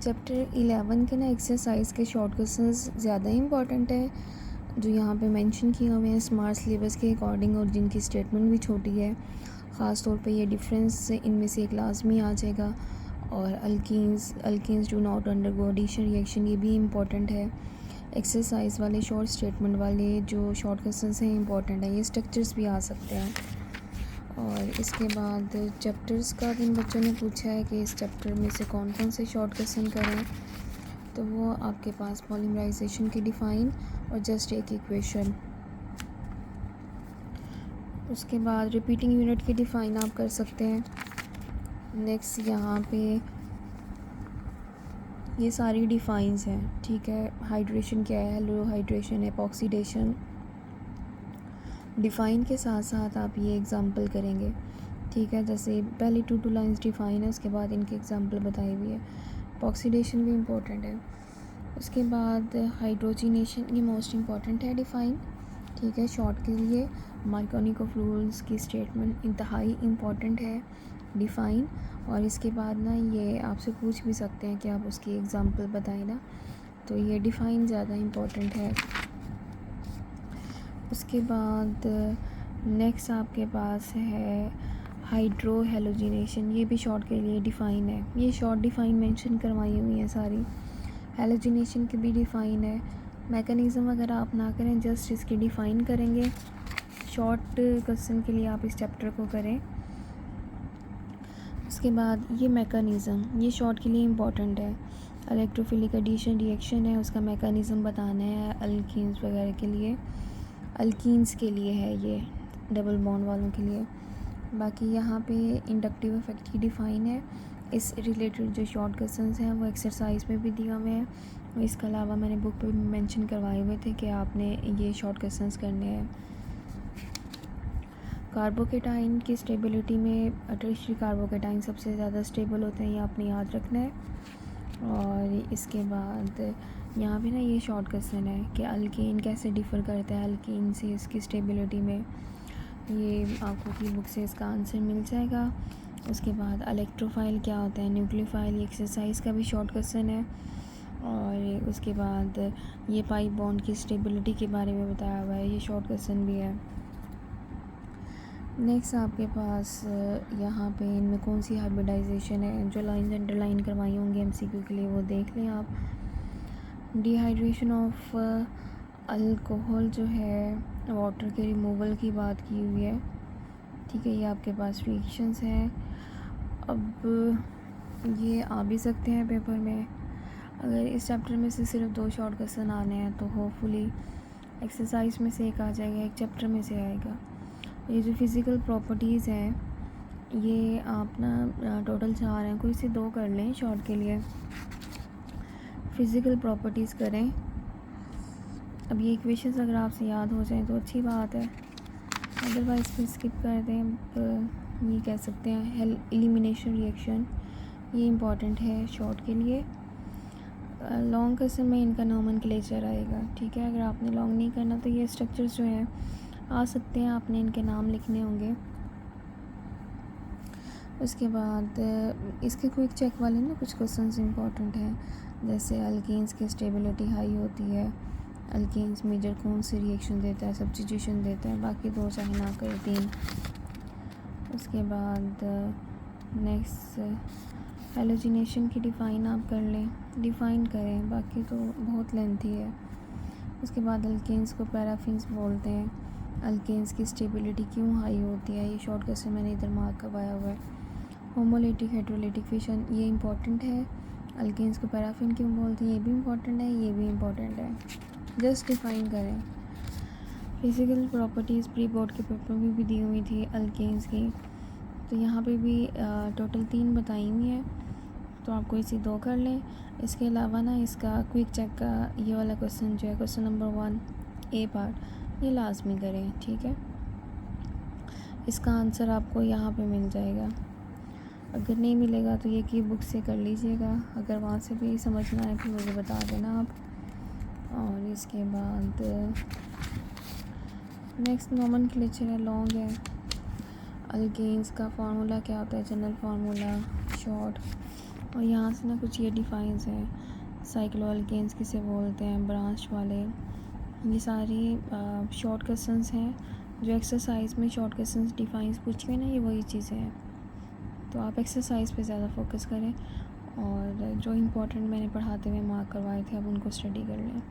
Chapter 11 के ना exercise के शॉर्ट क्वेश्चंस ज़्यादा इंपॉर्टेंट है, जो यहाँ पे मेंशन किए हुए हैं स्मार्ट सिलेबस के अकॉर्डिंग, और जिनकी स्टेटमेंट भी छोटी है। ख़ास तौर पे ये डिफरेंस इनमें से एक लाजमी आ जाएगा। और alkenes do not undergo addition reaction, ये भी इम्पॉर्टेंट है। एक्सरसाइज वाले शॉर्ट स्टेटमेंट वाले जो शॉर्ट क्वेश्चंस हैं इंपॉर्टेंट है। ये स्ट्रक्चर्स भी आ सकते हैं। और इसके बाद चैप्टर्स का जिन बच्चों ने पूछा है कि इस चैप्टर में से कौन कौन से शॉर्ट क्वेश्चन करें, तो वो आपके पास पॉलीमराइजेशन की डिफ़ाइन और जस्ट एक इक्वेशन। उसके बाद रिपीटिंग यूनिट की डिफ़ाइन आप कर सकते हैं। नेक्स्ट यहाँ पे ये सारी डिफ़ाइंस हैं, ठीक है। हाइड्रेशन क्या है, हेलो हाइड्रेशन, एपॉक्सीडेशन। डिफ़ाइन के साथ साथ आप ये एग्ज़ाम्पल करेंगे, ठीक है। जैसे पहले टू लाइंस डिफ़ाइन है, उसके बाद इनके एग्ज़ाम्पल बताई हुई है। एपॉक्सीडेशन भी इम्पोर्टेंट है। उसके बाद हाइड्रोजिनेशन, ये मोस्ट इम्पॉर्टेंट है डिफ़ाइन, ठीक है। शॉर्ट के लिए मार्कोनिकोव रूल्स की स्टेटमेंट इंतहाई इम्पॉर्टेंट है डिफ़ाइन। और इसके बाद ना ये आपसे पूछ भी सकते हैं कि आप उसकी एग्ज़ाम्पल बताएं ना, तो ये डिफ़ाइन ज़्यादा इम्पॉर्टेंट है। उसके बाद नेक्स्ट आपके पास है हाइड्रो हेलोजिनेशन, ये भी शॉर्ट के लिए डिफ़ाइन है। ये शॉर्ट डिफ़ाइन मेंशन करवाई हुई है सारी। हेलोजिनेशन की भी डिफ़ाइन है। मैकेनिज़्म अगर आप ना करें, जस्ट इसकी डिफ़ाइन करेंगे। शॉर्ट क्वेश्चन के लिए आप इस चैप्टर को करें। उसके बाद ये मैकेनिज़्म, ये शॉर्ट के लिए इम्पॉर्टेंट है। इलेक्ट्रोफिलिक एडिशन रिएक्शन है, उसका मैकेनिज़्म बताना है अल्कीन्स वगैरह के लिए। अल्कीन्स के लिए है ये, डबल बॉन्ड वालों के लिए। बाकी यहाँ पे इंडक्टिव इफेक्ट की डिफ़ाइन है। इस रिलेटेड जो शॉर्ट क्वेश्चंस हैं वो एक्सरसाइज में भी दिए हुए हैं, और इसके अलावा मैंने बुक पे भी मेंशन करवाए हुए थे कि आपने ये शॉर्ट क्वेश्चंस करने हैं। कार्बोकेटाइन की स्टेबिलिटी में टर्शियरी कार्बोकेटाइन सबसे ज़्यादा स्टेबल होते हैं, ये आपने याद रखना है। और इसके बाद यहाँ पे ना ये शॉर्ट क्वेश्चन है कि अल्कीन कैसे डिफ़र करता है अल्कीन से इसकी स्टेबिलिटी में, ये आपको की बुक से इसका आंसर मिल जाएगा। उसके बाद इलेक्ट्रोफाइल क्या होता है, न्यूक्लियोफाइल, ये एक्सरसाइज का भी शॉर्ट क्वेश्चन है। और उसके बाद ये पाई बॉन्ड की स्टेबिलिटी के बारे में बताया हुआ है, ये शॉर्ट क्वेश्चन भी है। नेक्स्ट आपके पास यहाँ पे इनमें कौन सी हाइब्रिडाइजेशन है, जो लाइन अंडरलाइन करवाई होंगी एमसीक्यू के लिए, वो देख लें आप। डिहाइड्रेशन ऑफ अल्कोहल जो है, वाटर के रिमूवल की बात की हुई है, ठीक है। ये आपके पास रिएक्शंस हैं। अब ये आ भी सकते हैं पेपर में। अगर इस चैप्टर में से सिर्फ 2 शॉर्ट क्वेश्चन आने हैं तो होपफुली एक्सरसाइज में से एक आ जाएगा, एक चैप्टर में से आएगा। ये जो फिज़िकल प्रॉपर्टीज़ हैं, ये आप ना टोटल 4 हैं, कोई से 2 कर लें शॉर्ट के लिए। फ़िज़िकल प्रॉपर्टीज़ करें। अब ये इक्वेशंस अगर आपसे याद हो जाएं तो अच्छी बात है, अदरवाइज़ फिर स्किप कर दें। ये कह सकते हैं एलिमिनेशन रिएक्शन, ये इम्पॉर्टेंट है शॉर्ट के लिए। लॉन्ग क्वेश्चन में इनका नोमेनक्लेचर आएगा, ठीक है। अगर आपने लॉन्ग नहीं करना तो ये स्ट्रक्चर्स जो हैं आ सकते हैं, आपने इनके नाम लिखने होंगे। उसके बाद इसके क्विक चेक वाले ना कुछ क्वेश्चंस इंपॉर्टेंट हैं, जैसे अल्कीन्स की स्टेबिलिटी हाई होती है, अल्कीन्स मेजर कौन सी रिएक्शन देता है, सब्स्टिट्यूशन देता है, बाकी 2 चाहे ना करें 3। उसके बाद नेक्स्ट हेलोजिनेशन की डिफ़ाइन आप कर लें, डिफ़ाइन करें, बाकी तो बहुत लेंथी है। उसके बाद अल्कीन्स को पैराफिन्स बोलते हैं, अल्कीन्स की स्टेबिलिटी क्यों हाई होती है, ये शॉर्ट क्वेश्चन मैंने इधर मार्क करवाया हुआ है। होमोलिटिक हेट्रोलिटिक फिशन, ये इम्पॉर्टेंट है। अल्कीन्स को पैराफिन क्यों बोलते हैं, ये भी इम्पॉर्टेंट है, ये भी इम्पॉर्टेंट है। जस्ट डिफाइन करें। फिज़िकल प्रॉपर्टीज़ प्री बोर्ड के पेपर में भी दी हुई थी अल्कीन्स की, तो यहाँ पे भी टोटल 3 बताई हुई हैं, तो आपको इसी 2 कर लें। इसके अलावा ना इसका क्विक चेक का ये वाला क्वेश्चन जो है, क्वेश्चन नंबर 1 ए पार्ट, ये लाजमी करें, ठीक है। इसका आंसर आपको यहाँ पे मिल जाएगा। अगर नहीं मिलेगा तो ये की बुक से कर लीजिएगा, अगर वहाँ से भी समझ ना आए तो मुझे बता देना आप। और इसके बाद नेक्स्ट नोमेनक्लेचर है, लॉन्ग है। अल्केन्स का फार्मूला क्या होता है, जनरल फार्मूला, शॉर्ट। और यहाँ से ना कुछ ये डिफाइंस है, साइक्लो अल्केन्स किसे बोलते हैं, ब्रांच वाले, ये सारे शॉर्ट क्वेश्चंस हैं जो एक्सरसाइज में शॉर्ट क्वेश्चंस डिफाइंस पूछे हुए ना, ये वही चीज़ें हैं। तो आप एक्सरसाइज पे ज़्यादा फोकस करें और जो इम्पोर्टेंट मैंने पढ़ाते हुए मार्क करवाए थे अब उनको स्टडी कर लें।